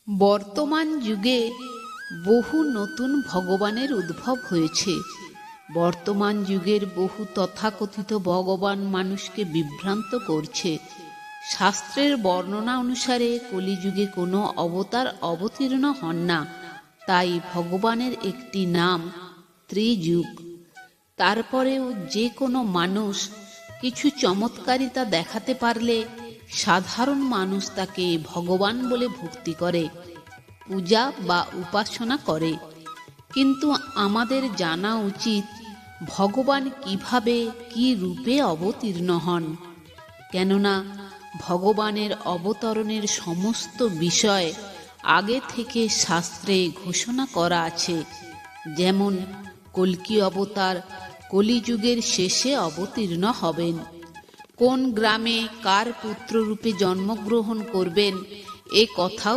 বর্তমান যুগে বহু নতুন ভগবানের উদ্ভব হয়েছে। বর্তমান যুগের বহু তথাকথিত ভগবান মানুষকে বিভ্রান্ত করছে। শাস্ত্রের বর্ণনা অনুসারে কলিযুগে কোনো অবতার অবতীর্ণ হন না, তাই ভগবানের একটি নাম ত্রিযুগ। তারপরেও যে কোনো মানুষ কিছু চমৎকারিতা দেখাতে পারলে সাধারণ মানুষ তাকে ভগবান বলে ভক্তি করে, পূজা বা উপাসনা করে। কিন্তু আমাদের জানা উচিত ভগবান কিভাবে, কি রূপে অবতীর্ণ হন। কেননা ভগবানের অবতরণের সমস্ত বিষয় আগে থেকে শাস্ত্রে ঘোষণা করা আছে। যেমন কল্কি অবতার কলিযুগের শেষে অবতীর্ণ হবেন, কোন গ্রামে কার পুত্ররূপে জন্মগ্রহণ করবেন এ কথাও